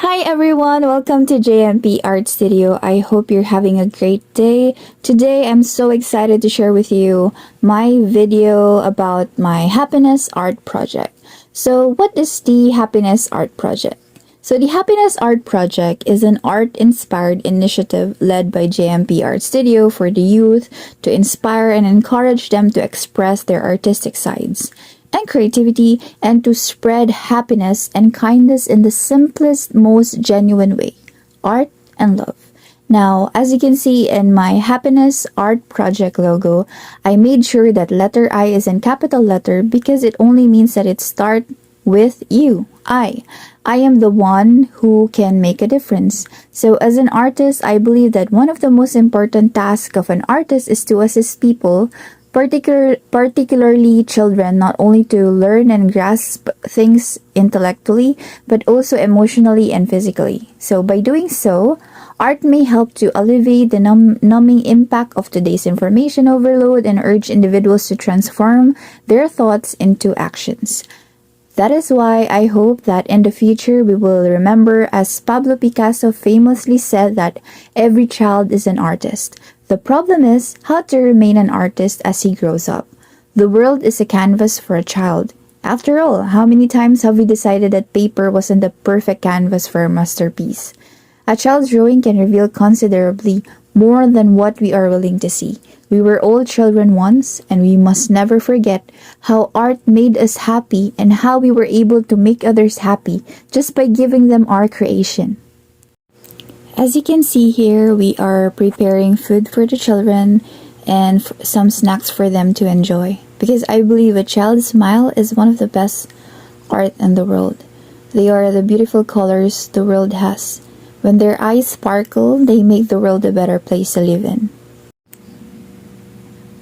Hi everyone, welcome to JMP Art Studio. I hope you're having a great day. Today I'm so excited to share with you my video about my happiness art project. So what is the happiness art project? So the Happiness Art Project is an art-inspired initiative led by JMP Art Studio for the youth to inspire and encourage them to express their artistic sides and creativity and to spread happiness and kindness in the simplest, most genuine way, art and love. Now, as you can see in my Happiness Art Project logo, I made sure that letter I is in capital letter because it only means that it starts with you, I. I am the one who can make a difference. So as an artist, I believe that one of the most important tasks of an artist is to assist people, particularly children, not only to learn and grasp things intellectually, but also emotionally and physically. So by doing so, art may help to alleviate the numbing impact of today's information overload and urge individuals to transform their thoughts into actions. That is why I hope that in the future we will remember, as Pablo Picasso famously said, that every child is an artist. The problem is how to remain an artist as he grows up. The world is a canvas for a child. After all, how many times have we decided that paper wasn't the perfect canvas for a masterpiece? A child's drawing can reveal considerably more than what we are willing to see. We were all children once, and we must never forget how art made us happy and how we were able to make others happy just by giving them our creation. As you can see here, we are preparing food for the children and some snacks for them to enjoy, because I believe a child's smile is one of the best art in the world. They are the beautiful colors the world has. When their eyes sparkle, they make the world a better place to live in.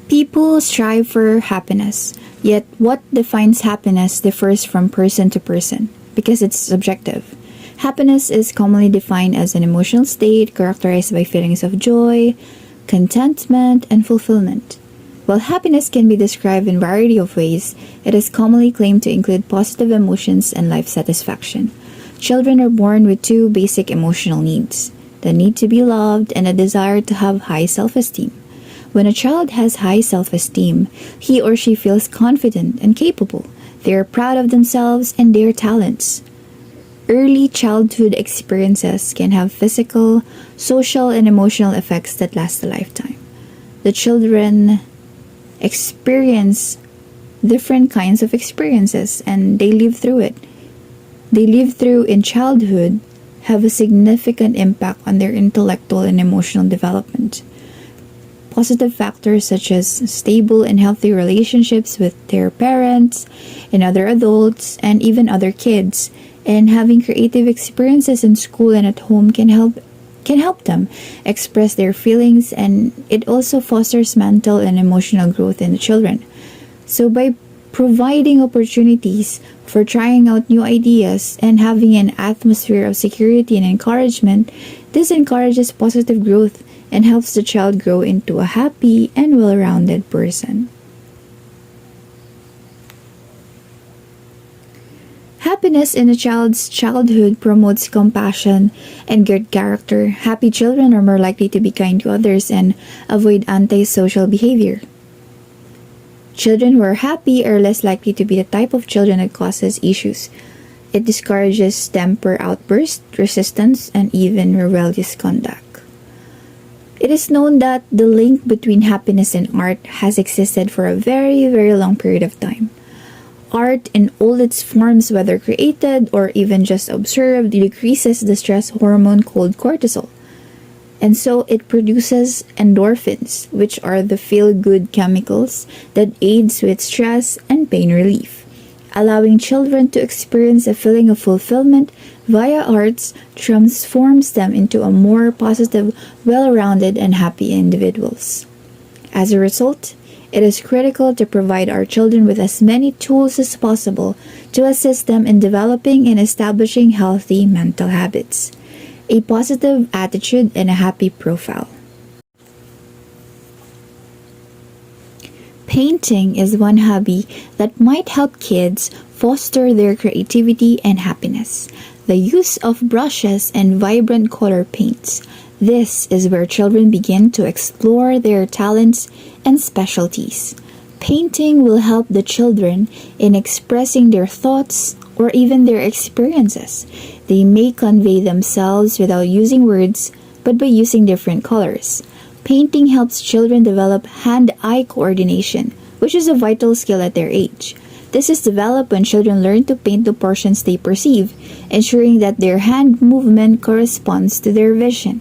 People strive for happiness, yet what defines happiness differs from person to person because it's subjective. Happiness is commonly defined as an emotional state characterized by feelings of joy, contentment, and fulfillment. While happiness can be described in a variety of ways, it is commonly claimed to include positive emotions and life satisfaction. Children are born with two basic emotional needs: the need to be loved and a desire to have high self-esteem. When a child has high self-esteem, he or she feels confident and capable. They are proud of themselves and their talents. Early childhood experiences can have physical, social, and emotional effects that last a lifetime. The children experience different kinds of experiences and they live through it. They live through in childhood have a significant impact on their intellectual and emotional development. Positive factors such as stable and healthy relationships with their parents and other adults and even other kids, and having creative experiences in school and at home can help them express their feelings, and it also fosters mental and emotional growth in the children. So by providing opportunities for trying out new ideas and having an atmosphere of security and encouragement, this encourages positive growth and helps the child grow into a happy and well-rounded person. Happiness in a child's childhood promotes compassion and good character. Happy children are more likely to be kind to others and avoid antisocial behavior. Children who are happy are less likely to be the type of children that causes issues. It discourages temper outbursts, resistance, and even rebellious conduct. It is known that the link between happiness and art has existed for a very, very long period of time. Art in all its forms, whether created or even just observed, decreases the stress hormone called cortisol. And so it produces endorphins, which are the feel-good chemicals that aids with stress and pain relief. Allowing children to experience a feeling of fulfillment via arts transforms them into a more positive, well-rounded, and happy individuals. As a result, it is critical to provide our children with as many tools as possible to assist them in developing and establishing healthy mental habits, a positive attitude, and a happy profile. Painting is one hobby that might help kids foster their creativity and happiness. the use of brushes and vibrant color paints. This is where children begin to explore their talents and specialties. Painting will help the children in expressing their thoughts or even their experiences. They may convey themselves without using words, but by using different colors. Painting helps children develop hand-eye coordination, which is a vital skill at their age. This is developed when children learn to paint the portions they perceive, ensuring that their hand movement corresponds to their vision.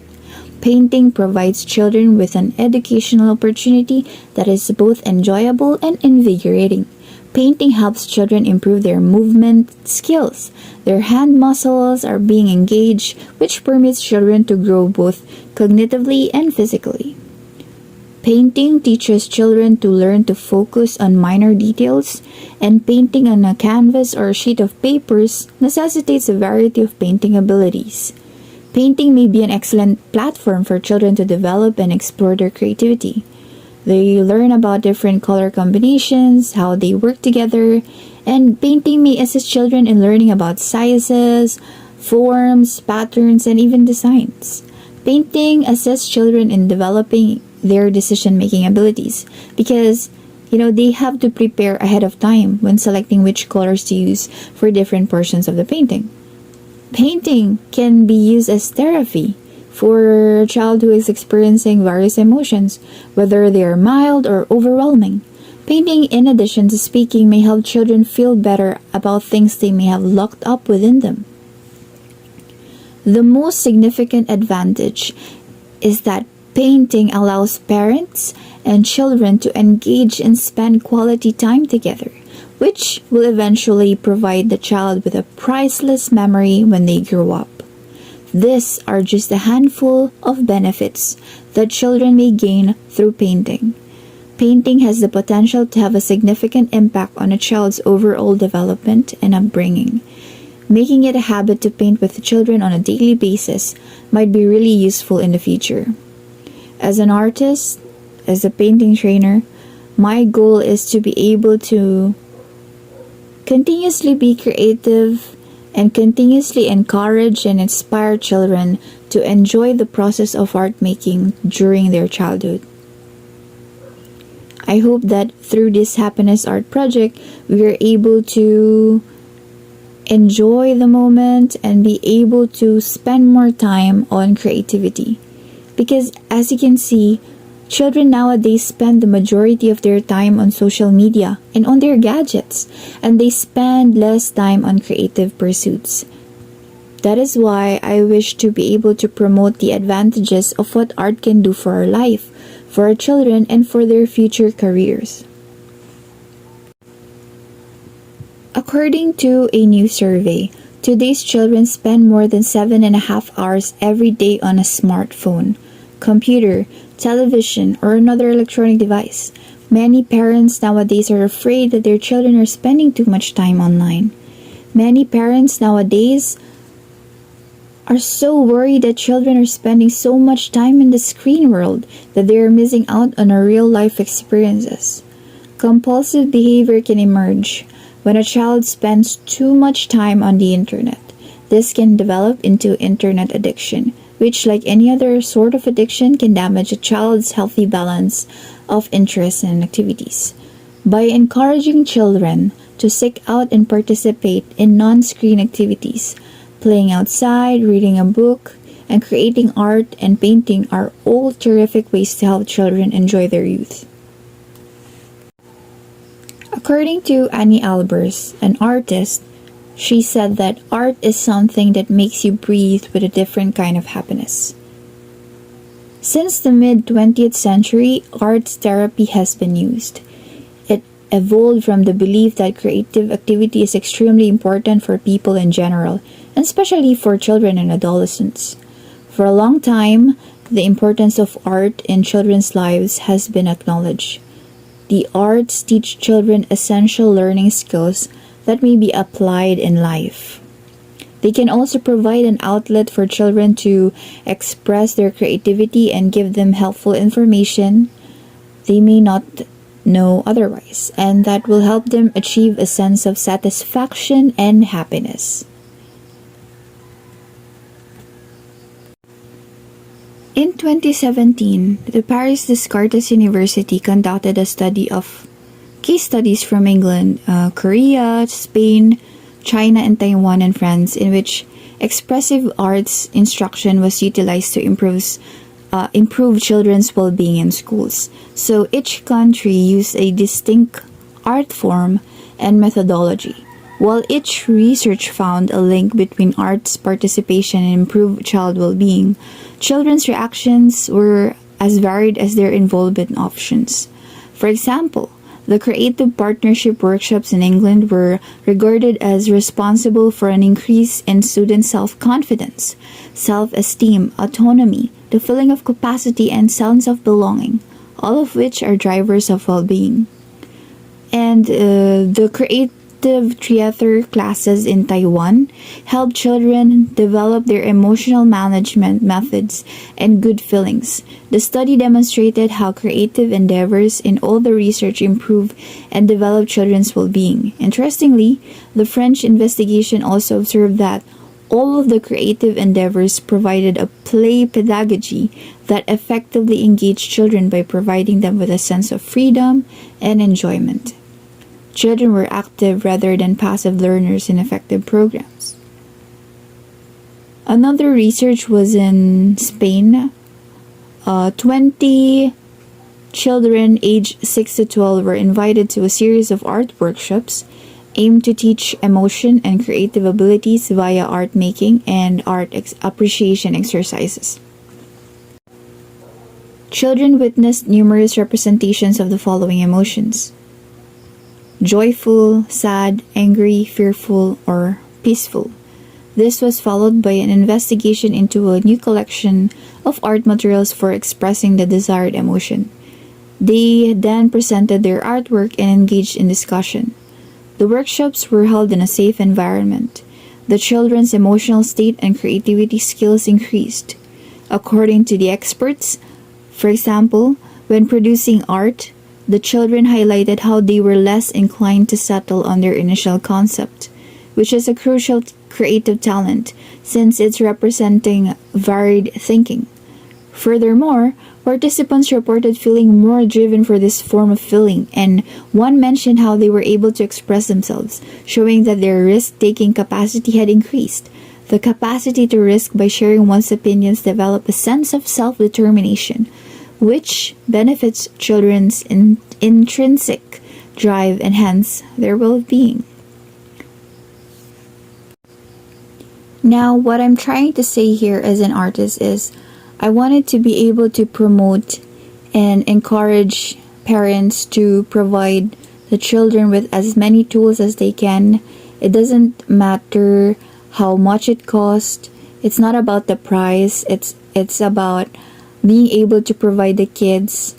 Painting provides children with an educational opportunity that is both enjoyable and invigorating. Painting helps children improve their movement skills. Their hand muscles are being engaged, which permits children to grow both cognitively and physically. Painting teaches children to learn to focus on minor details, and painting on a canvas or a sheet of papers necessitates a variety of painting abilities. Painting may be an excellent platform for children to develop and explore their creativity. They learn about different color combinations, how they work together, and painting may assist children in learning about sizes, forms, patterns, and even designs. Painting assists children in developing their decision-making abilities because they have to prepare ahead of time when selecting which colors to use for different portions of the painting. Painting can be used as therapy for a child who is experiencing various emotions, whether they are mild or overwhelming. Painting, in addition to speaking, may help children feel better about things they may have locked up within them. The most significant advantage is that painting allows parents and children to engage and spend quality time together, which will eventually provide the child with a priceless memory when they grow up. These are just a handful of benefits that children may gain through painting. Painting has the potential to have a significant impact on a child's overall development and upbringing. Making it a habit to paint with children on a daily basis might be really useful in the future. As an artist, as a painting trainer, my goal is to be able to continuously be creative and continuously encourage and inspire children to enjoy the process of art making during their childhood. I hope that through this Happiness Art Project, we are able to enjoy the moment and be able to spend more time on creativity. Because as you can see, children nowadays spend the majority of their time on social media and on their gadgets, and they spend less time on creative pursuits. That is why I wish to be able to promote the advantages of what art can do for our life, for our children, and for their future careers. According to a new survey, today's children spend more than 7.5 hours every day on a smartphone, computer, television, or another electronic device. Many parents nowadays are afraid that their children are spending too much time online. Many parents nowadays are so worried that children are spending so much time in the screen world that they are missing out on our real life experiences. Compulsive behavior can emerge when a child spends too much time on the internet. This can develop into internet addiction, which, like any other sort of addiction, can damage a child's healthy balance of interests and activities. By encouraging children to seek out and participate in non-screen activities, playing outside, reading a book, and creating art and painting are all terrific ways to help children enjoy their youth. According to Annie Albers, an artist, she said that art is something that makes you breathe with a different kind of happiness. Since the mid-20th century, art therapy has been used. It evolved from the belief that creative activity is extremely important for people in general, and especially for children and adolescents. For a long time, the importance of art in children's lives has been acknowledged. The arts teach children essential learning skills that may be applied in life. They can also provide an outlet for children to express their creativity and give them helpful information they may not know otherwise, and that will help them achieve a sense of satisfaction and happiness. In 2017, the Paris Descartes University conducted a study of case studies from England, Korea, Spain, China, and Taiwan and France, in which expressive arts instruction was utilized to improve children's well-being in schools. So each country used a distinct art form and methodology. While each research found a link between arts participation and improved child well-being, children's reactions were as varied as their involvement options. For example, the creative partnership workshops in England were regarded as responsible for an increase in student self-confidence, self-esteem, autonomy, the feeling of capacity, and sense of belonging, all of which are drivers of well-being. And the creative theater classes in Taiwan help children develop their emotional management methods and good feelings. The study demonstrated how creative endeavors in all the research improve and develop children's well-being. Interestingly, the French investigation also observed that all of the creative endeavors provided a play pedagogy that effectively engaged children by providing them with a sense of freedom and enjoyment. Children were active rather than passive learners in effective programs. Another research was in Spain. 20 children aged 6 to 12 were invited to a series of art workshops aimed to teach emotion and creative abilities via art making and art appreciation exercises. Children witnessed numerous representations of the following emotions: joyful, sad, angry, fearful, or peaceful. This was followed by an investigation into a new collection of art materials for expressing the desired emotion. They then presented their artwork and engaged in discussion. The workshops were held in a safe environment. The children's emotional state and creativity skills increased. According to the experts, for example, when producing art, the children highlighted how they were less inclined to settle on their initial concept, which is a crucial creative talent since it's representing varied thinking. Furthermore, participants reported feeling more driven for this form of feeling, and one mentioned how they were able to express themselves, showing that their risk-taking capacity had increased. The capacity to risk by sharing one's opinions developed a sense of self-determination, which benefits children's intrinsic drive and hence their well-being. Now, what I'm trying to say here as an artist is I wanted to be able to promote and encourage parents to provide the children with as many tools as they can. It doesn't matter how much it costs. It's not about the price. It's about being able to provide the kids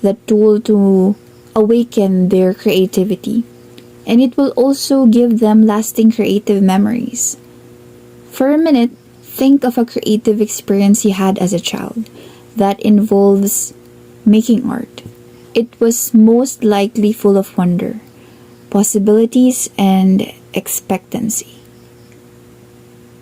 the tool to awaken their creativity. And it will also give them lasting creative memories. For a minute, think of a creative experience you had as a child that involves making art. It was most likely full of wonder, possibilities, and expectancy.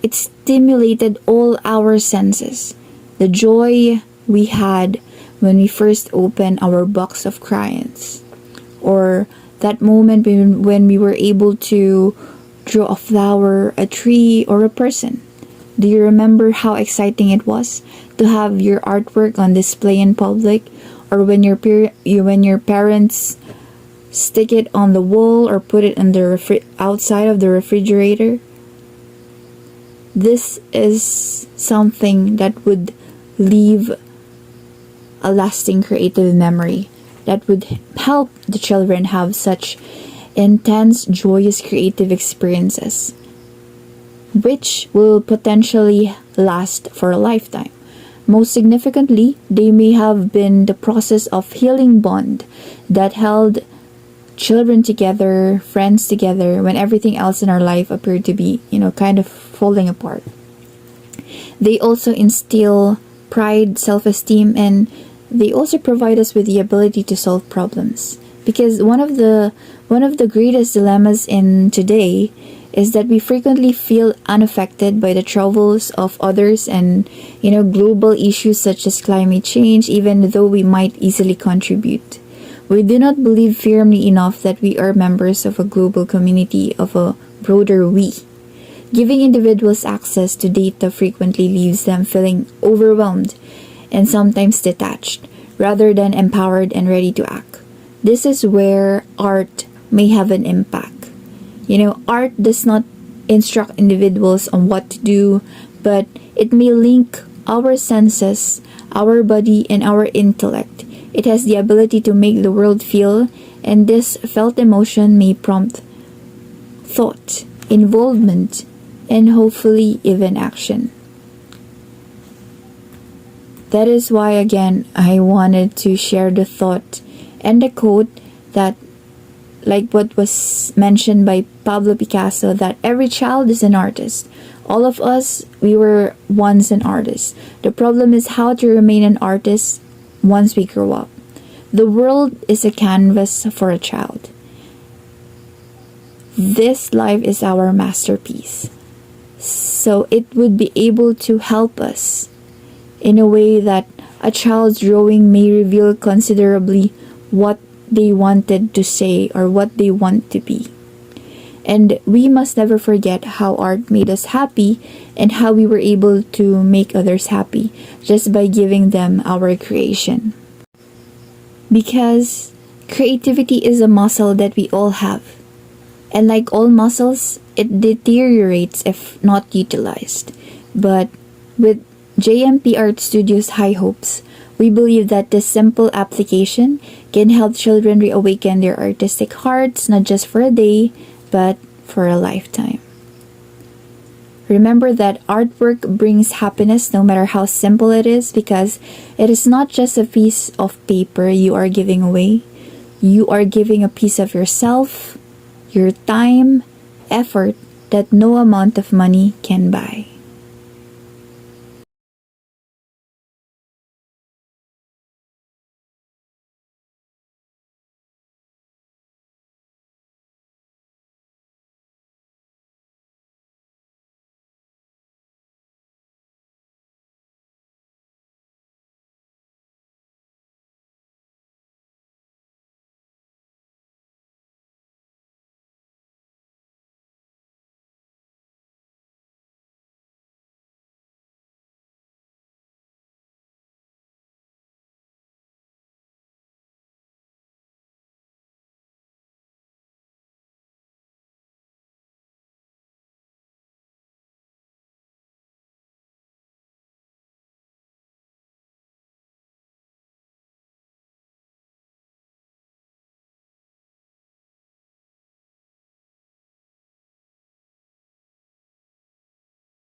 It stimulated all our senses. The joy we had when we first opened our box of crayons, or that moment when we were able to draw a flower, a tree, or a person. Do you remember how exciting it was to have your artwork on display in public, or when your parents stick it on the wall or put it on the outside of the refrigerator? This is something that would leave a lasting creative memory that would help the children have such intense, joyous creative experiences, which will potentially last for a lifetime. Most significantly, they may have been the process of healing bond that held children together, friends together, when everything else in our life appeared to be, kind of falling apart. They also instill pride, self-esteem, and they also provide us with the ability to solve problems. Because one of the greatest dilemmas in today is that we frequently feel unaffected by the troubles of others and, global issues such as climate change, even though we might easily contribute. We do not believe firmly enough that we are members of a global community, of a broader we. Giving individuals access to data frequently leaves them feeling overwhelmed and sometimes detached, rather than empowered and ready to act. This is where art may have an impact. Art does not instruct individuals on what to do, but it may link our senses, our body, and our intellect. It has the ability to make the world feel, and this felt emotion may prompt thought, involvement, and hopefully even action. That is why, again, I wanted to share the thought and the quote that, like what was mentioned by Pablo Picasso, that every child is an artist. All of us, we were once an artist. The problem is how to remain an artist once we grow up. The world is a canvas for a child. This life is our masterpiece. So it would be able to help us in a way that a child's drawing may reveal considerably what they wanted to say or what they want to be. And we must never forget how art made us happy and how we were able to make others happy just by giving them our creation. Because creativity is a muscle that we all have. And like all muscles, it deteriorates if not utilized. But with JMP Art Studios' high hopes, we believe that this simple application can help children reawaken their artistic hearts not just for a day, but for a lifetime. Remember that artwork brings happiness no matter how simple it is, because it is not just a piece of paper you are giving away. You are giving a piece of yourself, your time, effort that no amount of money can buy.